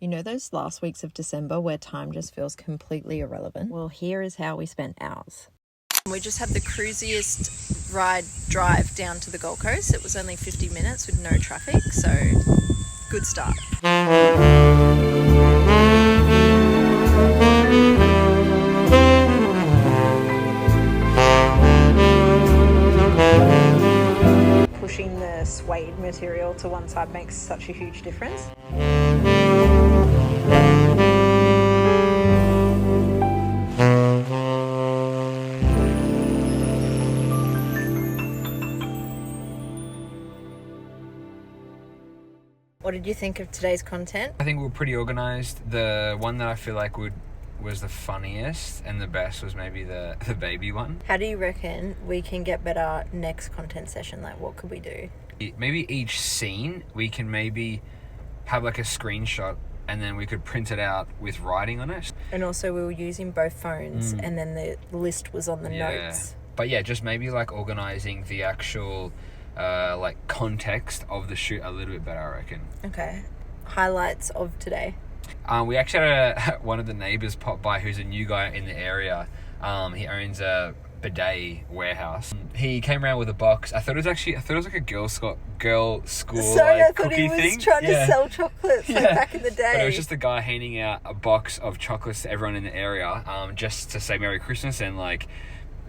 You know those last weeks of December where time just feels completely irrelevant? Well, here is how we spent ours. We just had the cruisiest drive down to the Gold Coast. It was only 50 minutes with no traffic, so good start. Pushing the suede material to one side makes such a huge difference. What did you think of today's content? I think we were pretty organised. The one that I feel like was the funniest and the best was maybe the baby one. How do you reckon we can get better next content session? Like, what could we do? Maybe each scene we can maybe have like a screenshot and then we could print it out with writing on it. And also we were using both phones and then the list was on the notes. But yeah, just maybe like organising the actual like context of the shoot a little bit better, I reckon. Okay. Highlights of today. We actually had one of the neighbours pop by who's a new guy in the area. He owns a bidet warehouse. He came around with a box. I thought it was like a girl school Sorry, like I thought cookie he was thing. trying to sell chocolates like back in the day. But it was just a guy handing out a box of chocolates to everyone in the area, just to say Merry Christmas and like,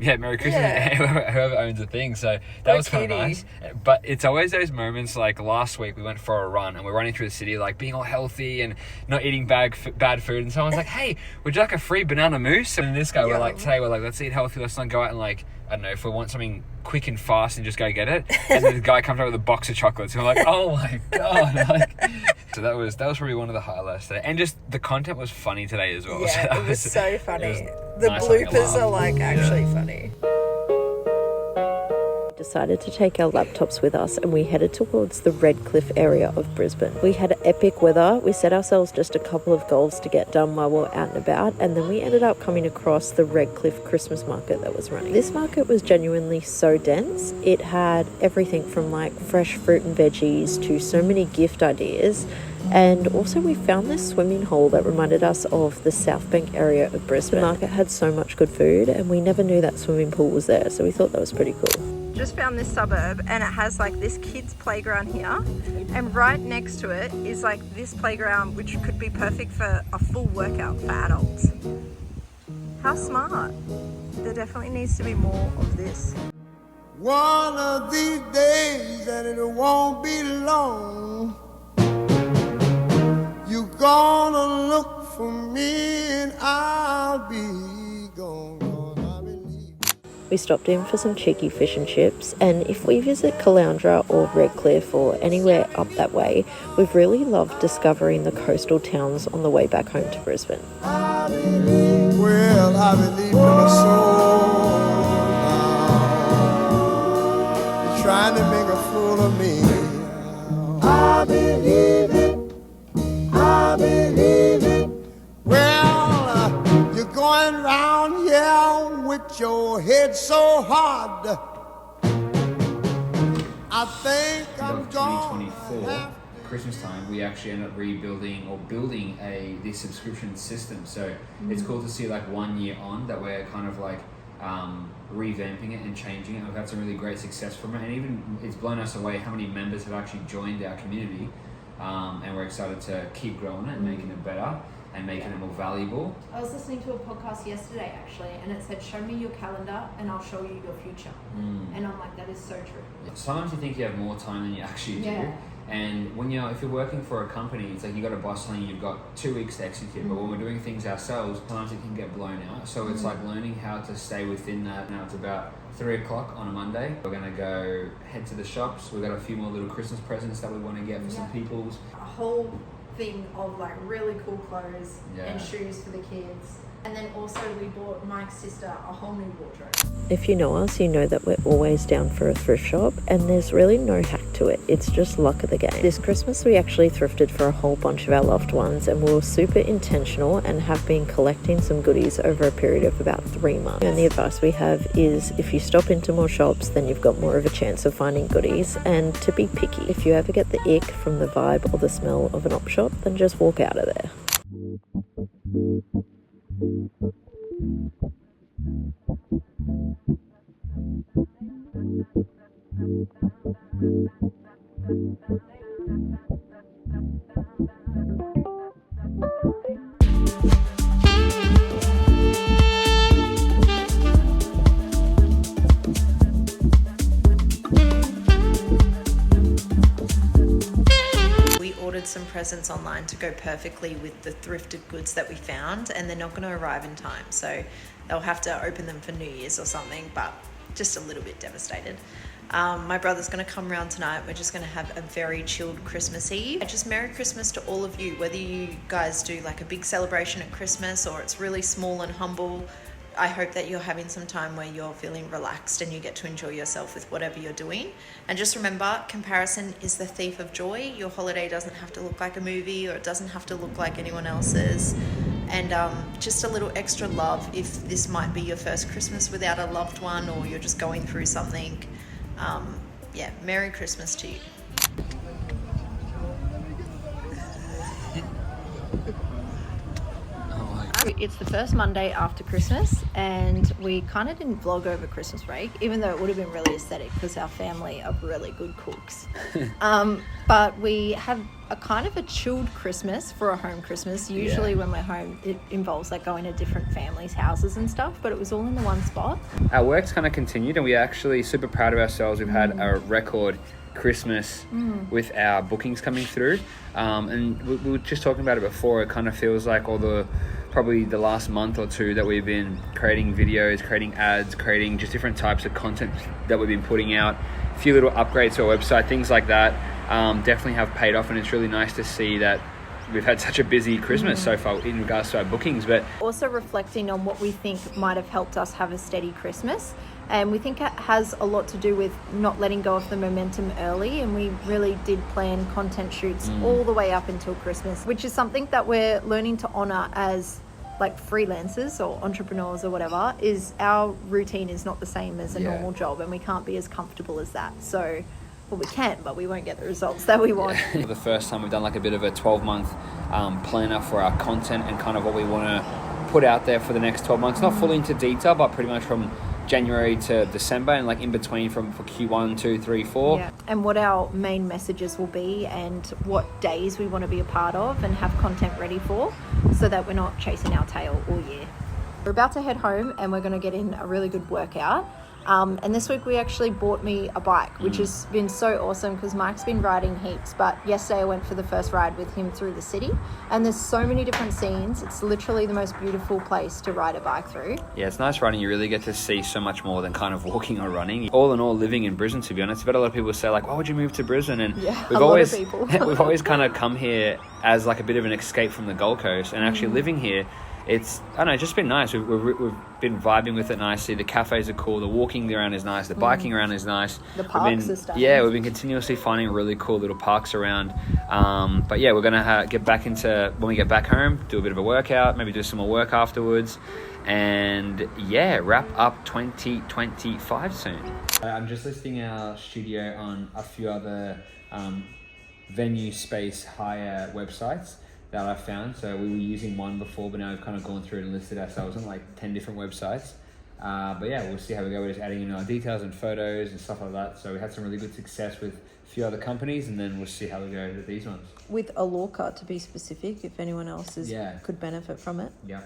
yeah, Merry Christmas, whoever owns the thing. So that was kind of nice. But it's always those moments, like last week we went for a run and we're running through the city, like being all healthy and not eating bad food. And someone's like, hey, would you like a free banana mousse? And this guy, we're like, let's eat healthy. Let's not go out and like, I don't know, if we want something quick and fast and just go get it. And then the guy comes out with a box of chocolates. And we're like, oh my God. Like, so that was probably one of the highlights today. And just the content was funny today as well. Yeah, so it was so funny. The nice, bloopers are like actually funny. Decided to take our laptops with us and we headed towards the Redcliffe area of Brisbane. We had epic weather. We set ourselves just a couple of goals to get done while we were out and about, and then we ended up coming across the Redcliffe Christmas market that was running. This market was genuinely so dense. It had everything from like fresh fruit and veggies to so many gift ideas. And also we found this swimming hole that reminded us of the South Bank area of Brisbane. The market had so much good food and we never knew that swimming pool was there, so we thought that was pretty cool. Just found this suburb and it has like this kids playground here, and right next to it is like this playground which could be perfect for a full workout for adults. How smart. There definitely needs to be more of this. One of these days, and it won't be long, you're gonna look for me and I'll be gone. We stopped in for some cheeky fish and chips, and if we visit Caloundra or Redcliffe or anywhere up that way, we've really loved discovering the coastal towns on the way back home to Brisbane. I believe in my soul now. You're trying to make a fool of me. I believe it. Well, you're going round here with your head so hard. I think I'm gone. 2024 Christmas time, we actually ended up rebuilding or building this subscription system. So it's cool to see like 1 year on that we're kind of like revamping it and changing it. We've had some really great success from it, and even it's blown us away how many members have actually joined our community, and we're excited to keep growing it and making it better and making it more valuable. I was listening to a podcast yesterday actually, and it said, show me your calendar and I'll show you your future. And I'm like, that is so true. Sometimes you think you have more time than you actually do. And when if you're working for a company, it's like you got a boss telling you you've got 2 weeks to execute. But when we're doing things ourselves, sometimes it can get blown out. So it's like learning how to stay within that. Now it's about 3 o'clock on a Monday. We're gonna go head to the shops. We've got a few more little Christmas presents that we want to get for some people's. A whole thing of like really cool clothes and shoes for the kids. And then also we bought Mike's sister a whole new wardrobe. If you know us, you know that we're always down for a thrift shop, and there's really no hack to it. It's just luck of the game. This Christmas we actually thrifted for a whole bunch of our loved ones, and we were super intentional and have been collecting some goodies over a period of about 3 months. And the advice we have is if you stop into more shops, then you've got more of a chance of finding goodies, and to be picky. If you ever get the ick from the vibe or the smell of an op shop, then just walk out of there. Some presents online to go perfectly with the thrifted goods that we found, and they're not going to arrive in time, so they'll have to open them for New Year's or something, but just a little bit devastated. My brother's going to come around tonight. We're just going to have a very chilled Christmas Eve. Just Merry Christmas to all of you, whether you guys do like a big celebration at Christmas or it's really small and humble. I hope that you're having some time where you're feeling relaxed and you get to enjoy yourself with whatever you're doing. And just remember, comparison is the thief of joy. Your holiday doesn't have to look like a movie, or it doesn't have to look like anyone else's. And just a little extra love if this might be your first Christmas without a loved one, or you're just going through something. Yeah, Merry Christmas to you. It's the first Monday after Christmas, and we kind of didn't vlog over Christmas break, even though it would have been really aesthetic because our family are really good cooks. But we have a kind of a chilled Christmas for a home Christmas. Usually when we're home, it involves like going to different families' houses and stuff, but it was all in the one spot. Our work's kind of continued, and we're actually super proud of ourselves. We've had a record Christmas with our bookings coming through, and we were just talking about it before. It kind of feels like probably the last month or two that we've been creating videos, creating ads, creating just different types of content that we've been putting out, a few little upgrades to our website, things like that, definitely have paid off. And it's really nice to see that we've had such a busy Christmas so far in regards to our bookings. But also reflecting on what we think might have helped us have a steady Christmas. And we think it has a lot to do with not letting go of the momentum early, and we really did plan content shoots all the way up until Christmas, which is something that we're learning to honor as like freelancers or entrepreneurs or whatever. Is our routine is not the same as a normal job, and we can't be as comfortable as that. So, well, we can, but we won't get the results that we want. For the first time, we've done like a bit of a 12-month planner for our content and kind of what we want to put out there for the next 12 months. Not fully into detail, but pretty much from January to December, and like in between for Q1, 2, 3, 4. Yeah. And what our main messages will be, and what days we want to be a part of and have content ready for, so that we're not chasing our tail all year. We're about to head home, and we're going to get in a really good workout. And this week we actually bought me a bike, which has been so awesome because Mike's been riding heaps, but yesterday I went for the first ride with him through the city, and there's so many different scenes. It's literally the most beautiful place to ride a bike through. Yeah, it's nice running. You really get to see so much more than kind of walking or running. All in all, living in Brisbane, to be honest, but a lot of people say like, why would you move to Brisbane? And we've always kind of come here as like a bit of an escape from the Gold Coast, and actually living here, it's, I don't know, just been nice. We've been vibing with it nicely. The cafes are cool. The walking around is nice. The biking around is nice. The parks and stuff. Yeah, we've been continuously finding really cool little parks around. But yeah, we're going to get back into, when we get back home, do a bit of a workout, maybe do some more work afterwards. And yeah, wrap up 2025 soon. I'm just listing our studio on a few other venue space hire websites that I found. So we were using one before, but now we've kind of gone through and listed ourselves on like 10 different websites. But yeah, we'll see how we go. We're just adding in our details and photos and stuff like that. So we had some really good success with a few other companies, and then we'll see how we go with these ones. With Alorca, to be specific, if anyone else could benefit from it. Yeah.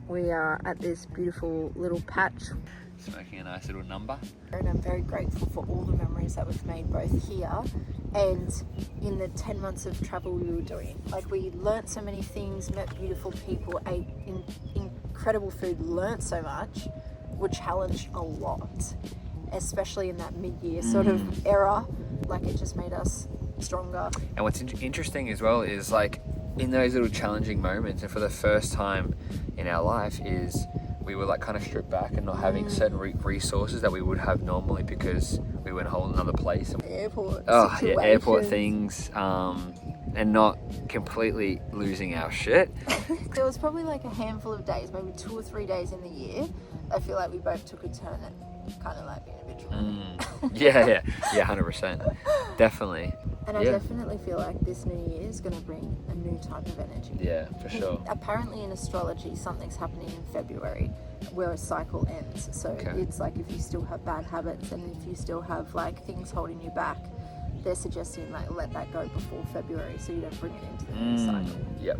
We are at this beautiful little patch. Smoking a nice little number. And I'm very grateful for all the memories that we've made both here and in the 10 months of travel we were doing. Like, we learnt so many things, met beautiful people, ate incredible food, learnt so much, were challenged a lot, especially in that mid-year sort of era. Like, it just made us stronger. And what's interesting as well is like in those little challenging moments, and for the first time in our life, is we were like kind of stripped back and not having certain resources that we would have normally because we were in a whole another place. Airport Airport things, and not completely losing our shit. There was probably like a handful of days, maybe 2 or 3 days in the year, I feel like we both took a turn at kind of like being a bit drunk. Yeah, 100%. Definitely. And I definitely feel like this new year is going to bring a new type of energy. Yeah, for sure. Apparently in astrology, something's happening in February where a cycle ends. So it's like if you still have bad habits and if you still have like things holding you back, they're suggesting like let that go before February so you don't bring it into the new cycle. Yep.